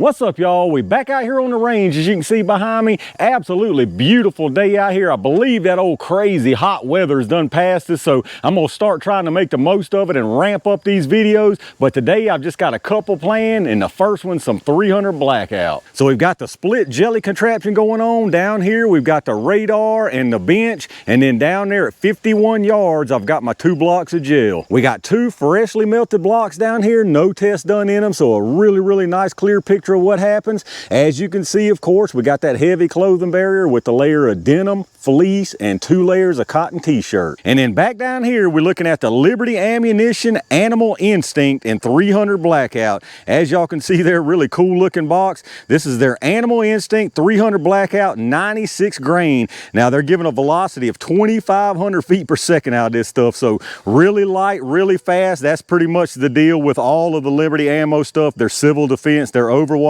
What's up, y'all? We back out here on the range, as you can see behind me. Absolutely beautiful day out here. I believe that old crazy hot weather is done past us, so I'm gonna start trying to make the most of it and ramp up these videos. But today I've just got a couple planned, and the first one's some 300 Blackout. So we've got the split jelly contraption going on down here. We've got the radar and the bench, and then down there at 51 yards, I've got my 2 blocks of gel. We got 2 freshly melted blocks down here, no test done in them, so a really nice clear picture of what happens. As you can see, of course, we got that heavy clothing barrier with the layer of denim, fleece, and 2 layers of cotton t-shirt. And then back down here, we're looking at the Liberty Ammunition Animal Instinct and 300 Blackout. As y'all can see there, really cool looking box. This is their Animal Instinct 300 Blackout 96 grain. Now they're giving a velocity of 2,500 feet per second out of this stuff, so really light, really fast. That's pretty much the deal with all of the Liberty ammo stuff. Their civil defense, their Overwatch.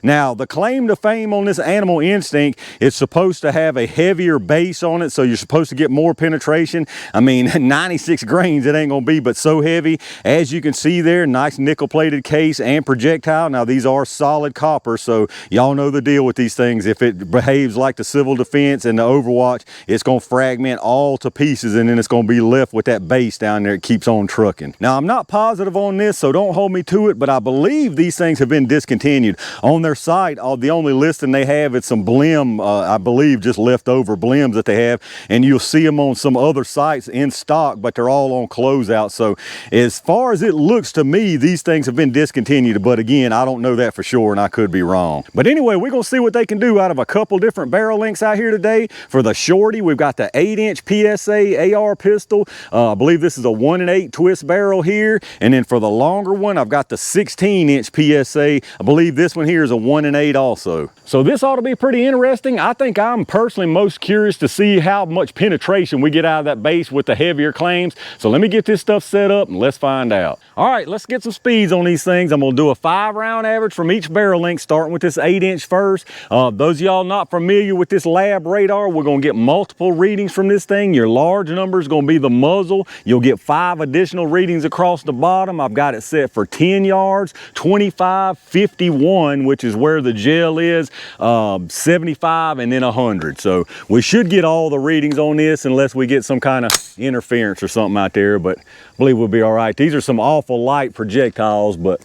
Now the claim to fame on this Animal Instinct is supposed to have a heavier base on it, so you're supposed to get more penetration. I mean, 96 grains, it ain't gonna be but so heavy. As you can see there, nice nickel plated case and projectile. Now these are solid copper, so y'all know the deal with these things. If it behaves like the civil defense and the Overwatch, it's gonna fragment all to pieces, and then it's gonna be left with that base down there. It keeps on trucking. Now I'm not positive on this, so don't hold me to it, but I believe these things have been discontinued. On their site, the only listing they have is some blim, I believe just leftover blims that they have, and you'll see them on some other sites in stock, but they're all on closeout. So as far as it looks to me, these things have been discontinued, but again, I don't know that for sure, and I could be wrong. But anyway, we're gonna see what they can do out of a couple different barrel lengths out here today. For the shorty, we've got the 8-inch PSA AR pistol. I believe this is a 1 1/8 twist barrel here, and then for the longer one, I've got the 16-inch PSA. I believe this one here is a 1 1/8 also. So this ought to be pretty interesting. I think I'm personally most curious to see how much penetration we get out of that base with the heavier claims. So let me get this stuff set up and let's find out. All right, let's get some speeds on these things. I'm gonna do a 5-round average from each barrel length, starting with this 8-inch first. Those of y'all not familiar with this lab radar, we're gonna get multiple readings from this thing. Your large number is gonna be the muzzle. You'll get 5 additional readings across the bottom. I've got it set for 10 yards, 25, 51, which is where the gel is, 75, and then 100. So we should get all the readings on this unless we get some kind of interference or something out there, but I believe we'll be all right. These are some awful light projectiles, but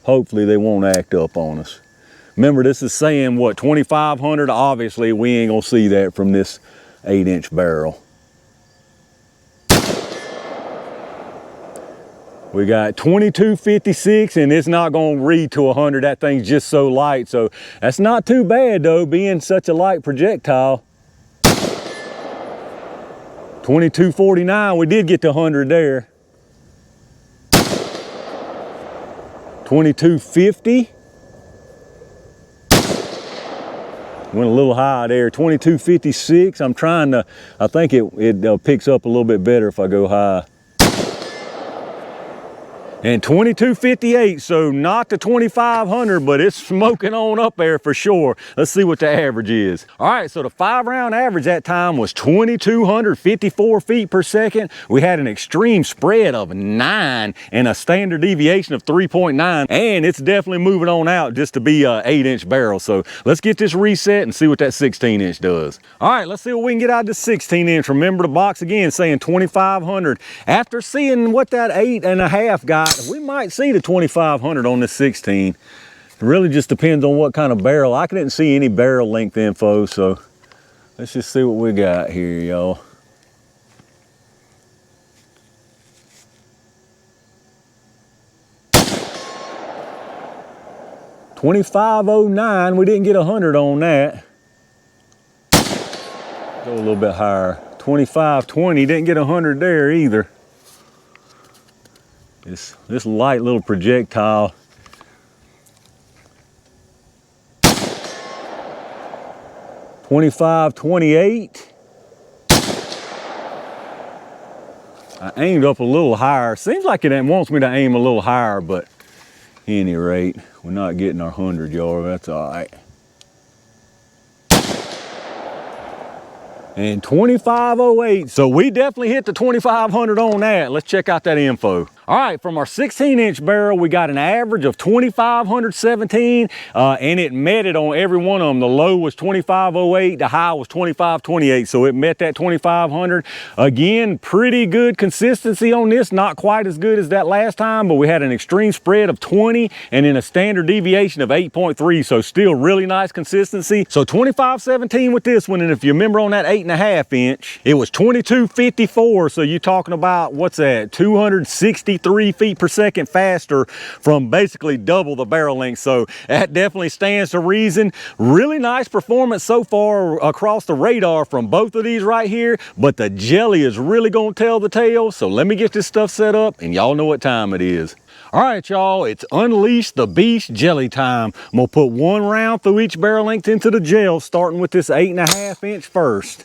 hopefully they won't act up on us. Remember, this is saying what, 2,500? Obviously we ain't gonna see that from this 8-inch barrel. We got 2256, and it's not gonna read to 100. That thing's just so light, so that's not too bad though, being such a light projectile. 2249, we did get to 100 there. 2250. Went a little high there. 2256, I'm trying to, I think it picks up a little bit better if I go high. And 2258, so not the 2,500, but it's smoking on up there for sure. Let's see what the average is. All right, so the 5-round average that time was 2,254 feet per second. We had an extreme spread of 9 and a standard deviation of 3.9, and it's definitely moving on out just to be a 8-inch barrel. So let's get this reset and see what that 16-inch does. All right, let's see what we can get out of this 16-inch. Remember the box again saying 2,500. After seeing what that 8.5 got, we might see the 2,500 on this 16. It really just depends on what kind of barrel. I didn't see any barrel length info, so let's just see what we got here, y'all. .2509, we didn't get 100 on that. Go a little bit higher. 2520, didn't get 100 there either. This light little projectile. 2528. I aimed up a little higher. Seems like it wants me to aim a little higher, but at any rate, we're not getting our 100 yard. That's all right. And 2508. So we definitely hit the 2,500 on that. Let's check out that info. All right, from our 16-inch barrel, we got an average of 2,517, and it met it on every one of them. The low was 2,508, the high was 2,528, so it met that 2,500. Again, pretty good consistency on this, not quite as good as that last time, but we had an extreme spread of 20 and then a standard deviation of 8.3, so still really nice consistency. So 2,517 with this one, and if you remember on that 8.5 inch, it was 2254, so you're talking about, what's that, 263 feet per second faster from basically double the barrel length. So that definitely stands to reason. Really nice performance so far across the radar from both of these right here, but the jelly is really gonna tell the tale. So let me get this stuff set up and y'all know what time it is. All right, y'all, it's Unleash the Beast jelly time. I'm gonna put one round through each barrel length into the gel, starting with this 8.5 inch first.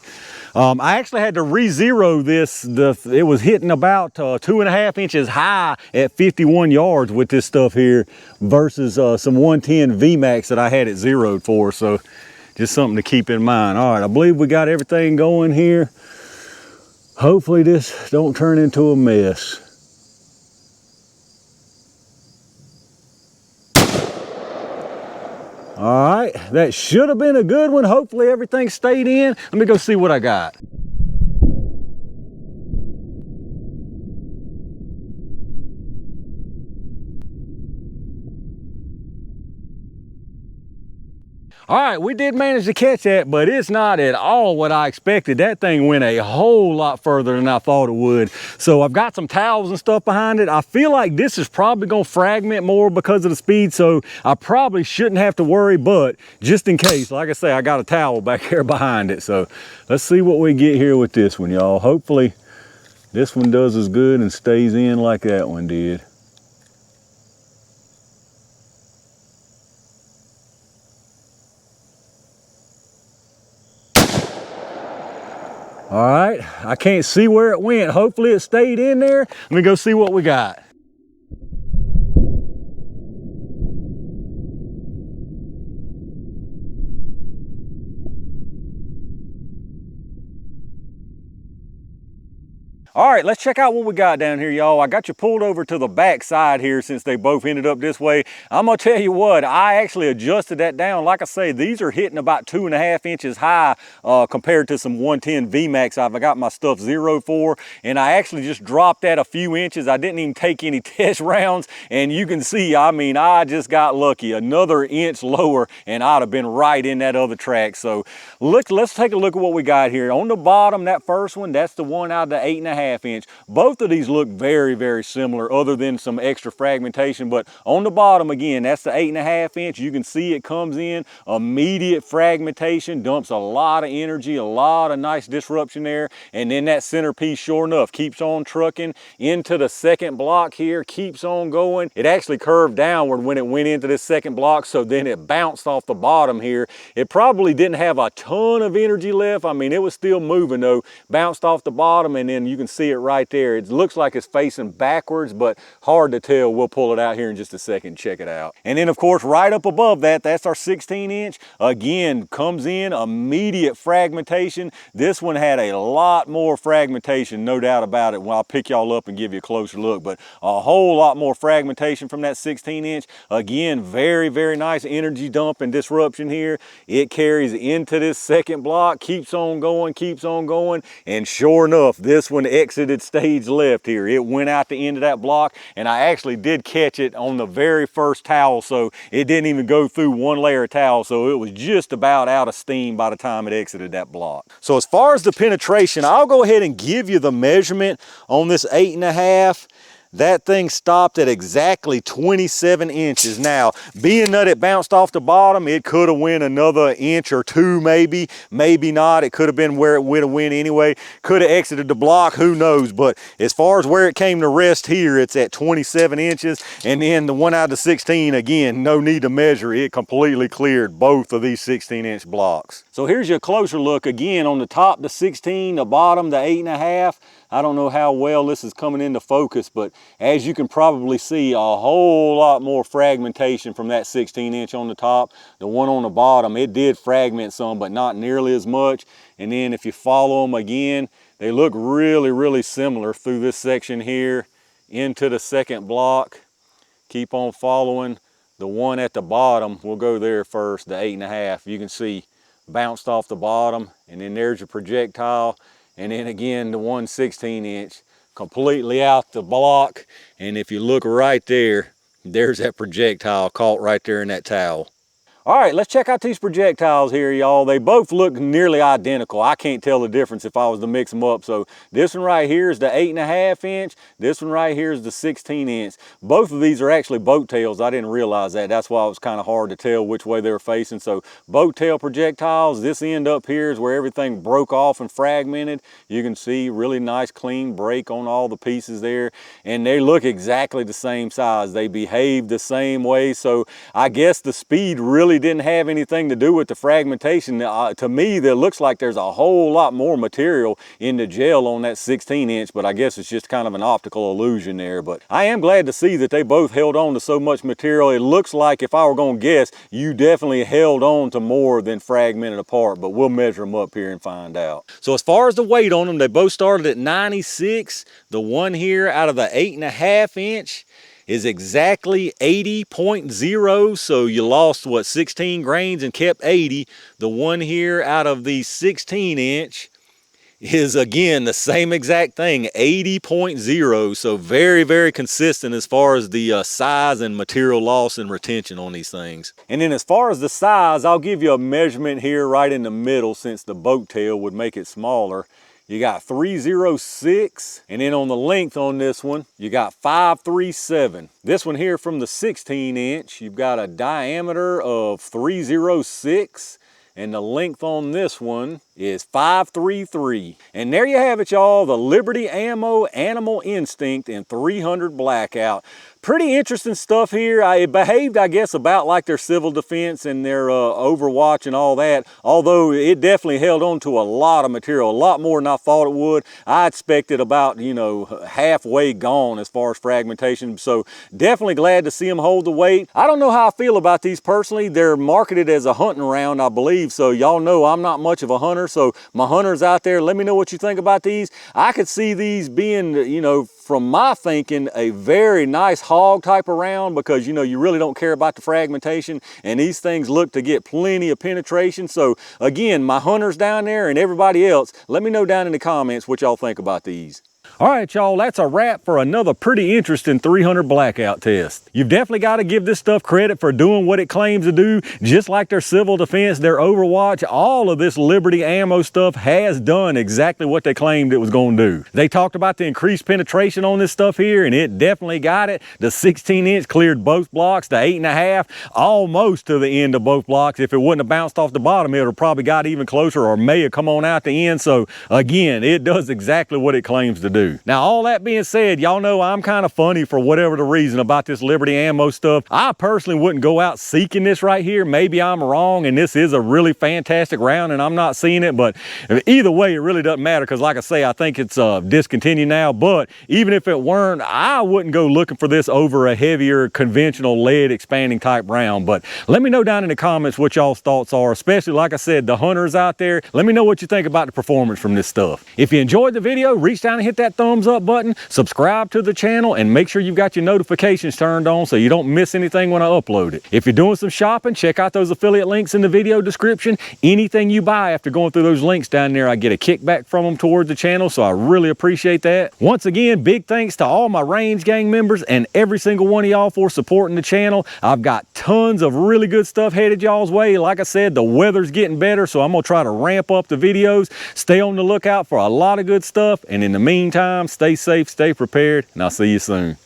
I actually had to re-zero this. It was hitting about 2.5 inches high at 51 yards with this stuff here versus some 110 VMAX that I had it zeroed for. So just something to keep in mind. All right, I believe we got everything going here. Hopefully this don't turn into a mess. All right, that should have been a good one. Hopefully everything stayed in. Let me go see what I got. All right, we did manage to catch that, but it's not at all what I expected. That thing went a whole lot further than I thought it would. So I've got some towels and stuff behind it. I feel like this is probably gonna fragment more because of the speed, so I probably shouldn't have to worry, but just in case, like I say, I got a towel back here behind it. So let's see what we get here with this one, y'all. Hopefully this one does as good and stays in like that one did. All right, I can't see where it went. Hopefully it stayed in there. Let me go see what we got. All right, let's check out what we got down here, y'all. I got you pulled over to the back side here since they both ended up this way. I'm gonna tell you what, I actually adjusted that down. Like I say, these are hitting about 2.5 inches high compared to some 110 VMAX I've got my stuff zeroed for, and I actually just dropped that a few inches. I didn't even take any test rounds, and you can see, I mean, I just got lucky. Another inch lower, and I'd have been right in that other track. So let's take a look at what we got here. On the bottom, that first one, that's the one out of the 8.5 inch. Both of these look very, very similar other than some extra fragmentation, but on the bottom again, that's the 8.5 inch. You can see it comes in immediate fragmentation, dumps a lot of energy, a lot of nice disruption there, and then that centerpiece sure enough keeps on trucking into the second block here, keeps on going. It actually curved downward when it went into this second block, so then it bounced off the bottom here. It probably didn't have a ton of energy left. I mean, it was still moving though, bounced off the bottom, and then you can see it right there. It looks like it's facing backwards, but hard to tell. We'll pull it out here in just a second, check it out. And then of course, right up above that, that's our 16 inch. Again, comes in immediate fragmentation. This one had a lot more fragmentation, no doubt about it. Well, I'll pick y'all up and give you a closer look, but a whole lot more fragmentation from that 16 inch. Again, very, very nice energy dump and disruption here. It carries into this second block, keeps on going, and sure enough, this one exited stage left here. It went out the end of that block, and I actually did catch it on the very first towel, so it didn't even go through one layer of towel, so it was just about out of steam by the time it exited that block. So as far as the penetration, I'll go ahead and give you the measurement on this 8.5. That thing stopped at exactly 27 inches. Now, being that it bounced off the bottom, it could have went another inch or two, maybe not. It could have been where it would have went anyway. Could have exited the block, who knows? But as far as where it came to rest here, it's at 27 inches. And then the one out of the 16, again, no need to measure. It completely cleared both of these 16-inch blocks. So here's your closer look again on the top, the 16, the bottom, the 8.5. I don't know how well this is coming into focus, but as you can probably see, a whole lot more fragmentation from that 16 inch on the top. The one on the bottom, it did fragment some, but not nearly as much. And then if you follow them again, they look really, really similar through this section here into the second block. Keep on following. The one at the bottom, we'll go there first, the 8.5. You can see bounced off the bottom, and then there's your projectile. And then again, the 1 16-inch completely out the block. And if you look right there, there's that projectile caught right there in that towel. All right, let's check out these projectiles here, y'all. They both look nearly identical. I can't tell the difference if I was to mix them up. So this one right here is the 8.5-inch. This one right here is the 16-inch. Both of these are actually boat tails. I didn't realize that. That's why it was kind of hard to tell which way they were facing. So boat tail projectiles. This end up here is where everything broke off and fragmented. You can see really nice clean break on all the pieces there. And they look exactly the same size. They behave the same way. So I guess the speed really didn't have anything to do with the fragmentation. To me, that looks like there's a whole lot more material in the gel on that 16-inch, but I guess it's just kind of an optical illusion there. But I am glad to see that they both held on to so much material. It looks like, if I were going to guess, you definitely held on to more than fragmented apart, but we'll measure them up here and find out. So as far as the weight on them, they both started at 96. The one here out of the 8.5-inch is exactly 80.0, so you lost, what, 16 grains and kept 80. The one here out of the 16-inch is, again, the same exact thing, 80.0, so very, very consistent as far as the size and material loss and retention on these things. And then as far as the size, I'll give you a measurement here right in the middle, since the boat tail would make it smaller. You got 306, and then on the length on this one, you got 537. This one here from the 16-inch, you've got a diameter of 306, and the length on this one is 533. And there you have it, y'all, the Liberty Ammo Animal Instinct in 300 Blackout. Pretty interesting stuff here. It behaved, I guess, about like their civil defense and their overwatch and all that, although it definitely held on to a lot of material, a lot more than I thought it would. I expected about, you know, halfway gone as far as fragmentation, so definitely glad to see them hold the weight. I don't know how I feel about these personally. They're marketed as a hunting round, I believe, so y'all know I'm not much of a hunter, so my hunters out there, let me know what you think about these. I could see these being, you know, from my thinking, a very nice hog type of round, because, you know, you really don't care about the fragmentation, and these things look to get plenty of penetration. So again, my hunters down there and everybody else, let me know down in the comments what y'all think about these. All right, y'all, that's a wrap for another pretty interesting 300 Blackout test. You've definitely got to give this stuff credit for doing what it claims to do. Just like their civil defense, their overwatch, all of this Liberty ammo stuff has done exactly what they claimed it was going to do. They talked about the increased penetration on this stuff here, and it definitely got it. The 16-inch cleared both blocks, the 8.5 almost to the end of both blocks. If it wouldn't have bounced off the bottom, it would have probably got even closer, or may have come on out the end. So again, it does exactly what it claims to do. Now, all that being said, y'all know I'm kind of funny for whatever the reason about this Liberty ammo stuff. I personally wouldn't go out seeking this right here. Maybe I'm wrong and this is a really fantastic round and I'm not seeing it, but either way, it really doesn't matter, because like I say, I think it's discontinued now. But even if it weren't, I wouldn't go looking for this over a heavier conventional lead expanding type round. But let me know down in the comments what y'all's thoughts are, especially, like I said, the hunters out there. Let me know what you think about the performance from this stuff. If you enjoyed the video, reach down and hit that thumbs up button, subscribe to the channel, and make sure you've got your notifications turned on so you don't miss anything when I upload it. If you're doing some shopping, check out those affiliate links in the video description. Anything you buy after going through those links down there, I get a kickback from them towards the channel, so I really appreciate that. Once again, big thanks to all my Range Gang members and every single one of y'all for supporting the channel. I've got tons of really good stuff headed y'all's way. Like I said, the weather's getting better, so I'm gonna try to ramp up the videos. Stay on the lookout for a lot of good stuff, and in the meantime, stay safe, stay prepared, and I'll see you soon.